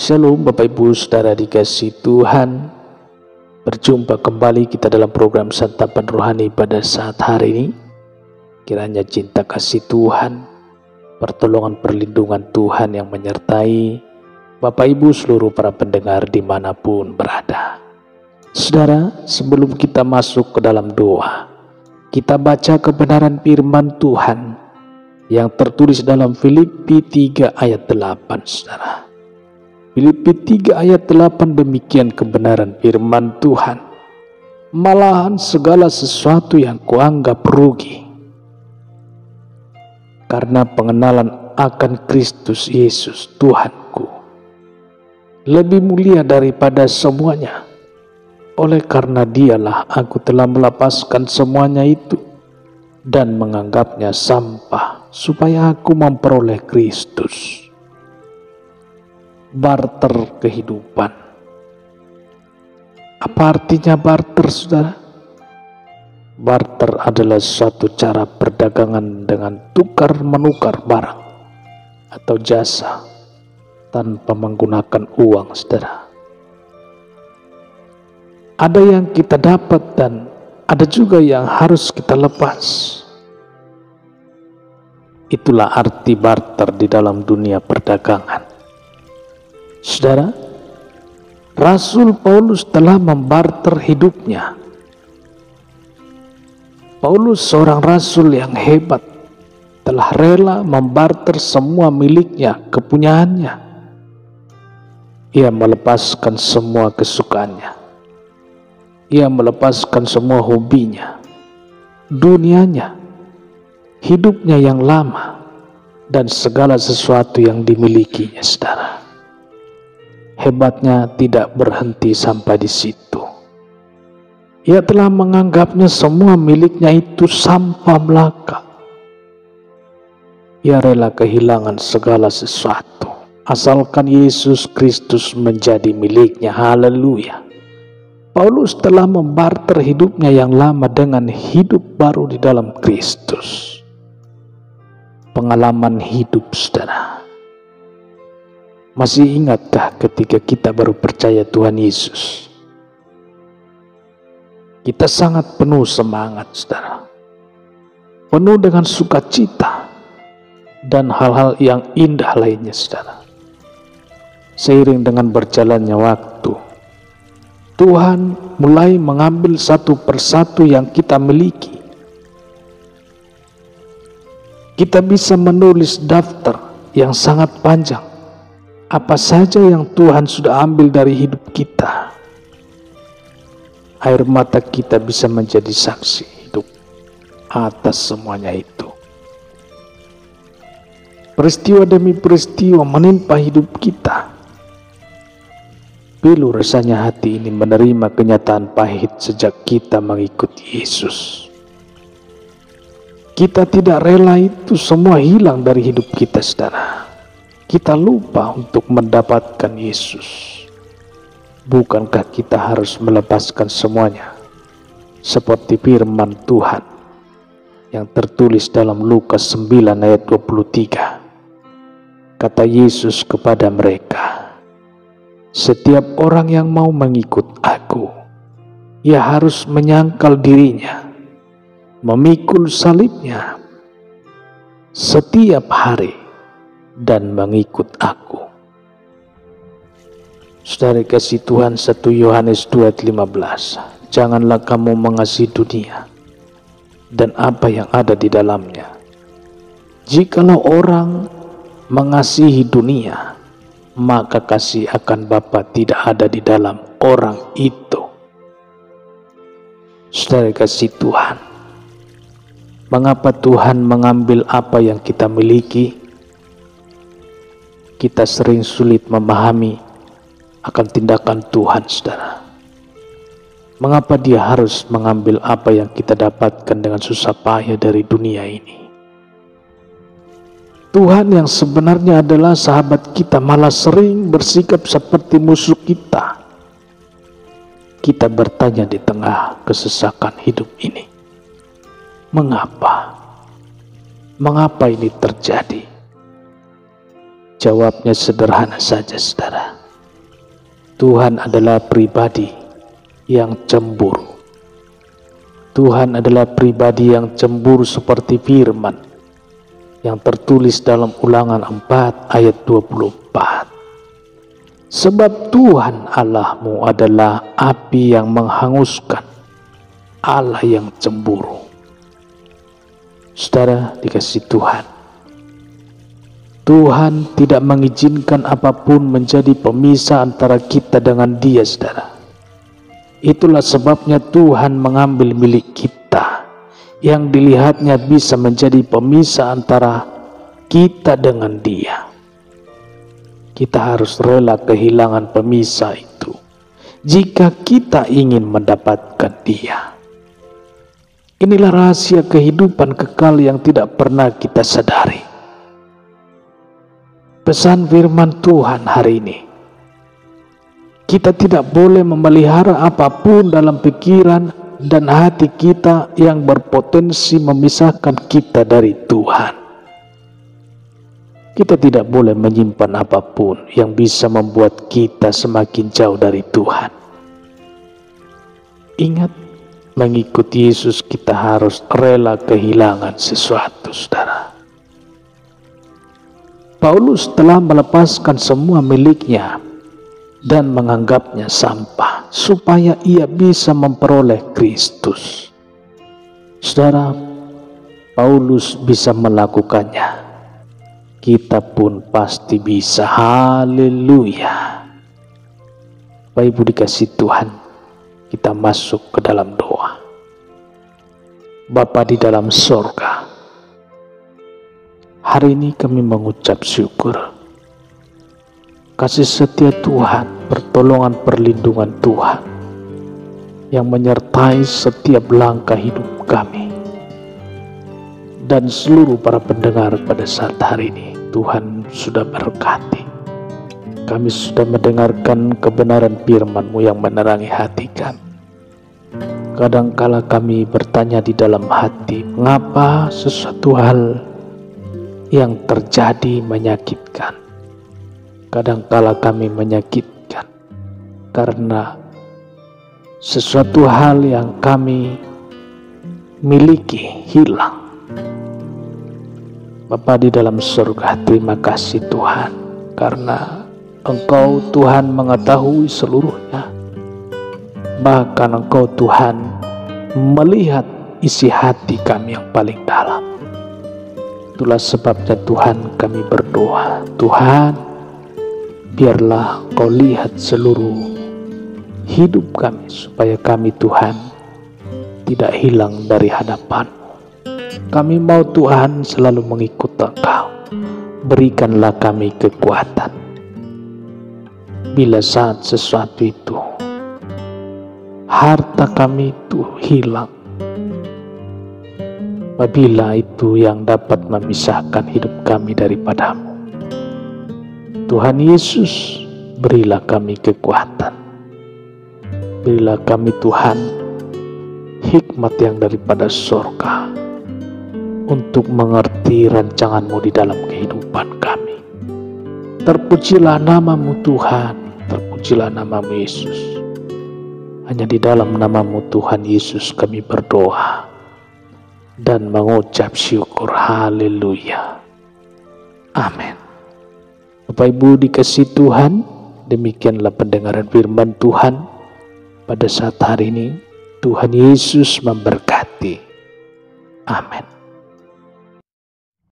Shalom Bapak Ibu Saudara dikasihi Tuhan. Berjumpa kembali kita dalam program Santapan Rohani pada saat hari ini. Kiranya cinta kasih Tuhan, pertolongan perlindungan Tuhan yang menyertai Bapak Ibu seluruh para pendengar dimanapun berada. Saudara, sebelum kita masuk ke dalam doa, kita baca kebenaran firman Tuhan yang tertulis dalam Filipi 3 ayat 8, saudara. Filipi 3 ayat 8 demikian kebenaran firman Tuhan. Malahan segala sesuatu yang kuanggap rugi karena pengenalan akan Kristus Yesus Tuhanku lebih mulia daripada semuanya. Oleh karena dialah aku telah melepaskan semuanya itu dan menganggapnya sampah supaya aku memperoleh Kristus. Barter kehidupan. Apa artinya barter, saudara? Barter adalah suatu cara perdagangan dengan tukar-menukar barang atau jasa tanpa menggunakan uang, saudara. Ada yang kita dapat dan ada juga yang harus kita lepas. Itulah arti barter di dalam dunia perdagangan. Saudara, Rasul Paulus telah membarter hidupnya. Paulus seorang rasul yang hebat, telah rela membarter semua miliknya, kepunyaannya. Ia melepaskan semua kesukaannya. Ia melepaskan semua hobinya, dunianya, hidupnya yang lama, dan segala sesuatu yang dimilikinya, saudara. Hebatnya tidak berhenti sampai di situ. Ia telah menganggapnya semua miliknya itu sampah belaka. Ia rela kehilangan segala sesuatu asalkan Yesus Kristus menjadi miliknya. Haleluya. Paulus telah membarter hidupnya yang lama dengan hidup baru di dalam Kristus. Pengalaman hidup, saudara. Masih ingatkah ketika kita baru percaya Tuhan Yesus? Kita sangat penuh semangat, saudara. Penuh dengan sukacita dan hal-hal yang indah lainnya, saudara. Seiring dengan berjalannya waktu, Tuhan mulai mengambil satu persatu yang kita miliki. Kita bisa menulis daftar yang sangat panjang. Apa saja yang Tuhan sudah ambil dari hidup kita. Air mata kita bisa menjadi saksi hidup atas semuanya itu. Peristiwa demi peristiwa menimpa hidup kita. Pilu rasanya hati ini menerima kenyataan pahit sejak kita mengikuti Yesus. Kita tidak rela itu semua hilang dari hidup kita, saudara. Kita lupa untuk mendapatkan Yesus. Bukankah kita harus melepaskan semuanya? Seperti firman Tuhan yang tertulis dalam Lukas 9 ayat 23. Kata Yesus kepada mereka, setiap orang yang mau mengikut aku, ia harus menyangkal dirinya, memikul salibnya setiap hari, dan mengikut aku. Saudara kasih Tuhan, 1 Yohanes 2:15. Janganlah kamu mengasihi dunia dan apa yang ada di dalamnya. Jikalau orang mengasihi dunia, maka kasih akan Bapa tidak ada di dalam orang itu. Saudara kasih Tuhan, mengapa Tuhan mengambil apa yang kita miliki? Kita sering sulit memahami akan tindakan Tuhan, saudara. Mengapa Dia harus mengambil apa yang kita dapatkan dengan susah payah dari dunia ini? Tuhan yang sebenarnya adalah sahabat kita malah sering bersikap seperti musuh kita. Kita bertanya di tengah kesesakan hidup ini, mengapa? Mengapa ini terjadi? Jawabnya sederhana saja, saudara. Tuhan adalah pribadi yang cemburu. Tuhan adalah pribadi yang cemburu seperti firman yang tertulis dalam Ulangan 4 ayat 24. Sebab Tuhan Allahmu adalah api yang menghanguskan, Allah yang cemburu. Saudara dikasihi Tuhan, Tuhan tidak mengizinkan apapun menjadi pemisah antara kita dengan Dia, saudara. Itulah sebabnya Tuhan mengambil milik kita yang dilihatnya bisa menjadi pemisah antara kita dengan Dia. Kita harus rela kehilangan pemisah itu jika kita ingin mendapatkan Dia. Inilah rahasia kehidupan kekal yang tidak pernah kita sadari. Pesan firman Tuhan hari ini, kita tidak boleh memelihara apapun dalam pikiran dan hati kita yang berpotensi memisahkan kita dari Tuhan. Kita tidak boleh menyimpan apapun yang bisa membuat kita semakin jauh dari Tuhan. Ingat, mengikuti Yesus kita harus rela kehilangan sesuatu, saudara. Paulus telah melepaskan semua miliknya dan menganggapnya sampah supaya ia bisa memperoleh Kristus. Saudara, Paulus bisa melakukannya. Kita pun pasti bisa. Haleluya. Bapak Ibu dikasihi Tuhan, kita masuk ke dalam doa. Bapa di dalam sorga, hari ini kami mengucap syukur. Kasih setia Tuhan, pertolongan perlindungan Tuhan yang menyertai setiap langkah hidup kami dan seluruh para pendengar pada saat hari ini. Tuhan sudah berkati. Kami sudah mendengarkan kebenaran firman-Mu yang menerangi hati kami. Kadangkala kami bertanya di dalam hati, mengapa sesuatu hal yang terjadi menyakitkan? Kadangkala kami menyakitkan karena sesuatu hal yang kami miliki hilang. Bapa di dalam surga, terima kasih Tuhan, karena Engkau Tuhan mengetahui seluruhnya. Bahkan Engkau Tuhan melihat isi hati kami yang paling dalam. Itulah sebabnya Tuhan kami berdoa, Tuhan, biarlah Kau lihat seluruh hidup kami, supaya kami Tuhan tidak hilang dari hadapan-Mu. Kami mau Tuhan selalu mengikut Engkau. Berikanlah kami kekuatan. Bila saat sesuatu itu, harta kami itu hilang, apabila itu yang dapat memisahkan hidup kami daripada-Mu, Tuhan Yesus, berilah kami kekuatan. Berilah kami Tuhan hikmat yang daripada surga untuk mengerti rancangan-Mu di dalam kehidupan kami. Terpujilah nama-Mu Tuhan, terpujilah nama-Mu Yesus. Hanya di dalam nama-Mu Tuhan Yesus kami berdoa dan mengucap syukur. Haleluya. Amin. Bapak Ibu dikasihi Tuhan, demikianlah pendengaran firman Tuhan pada saat hari ini. Tuhan Yesus memberkati. Amin.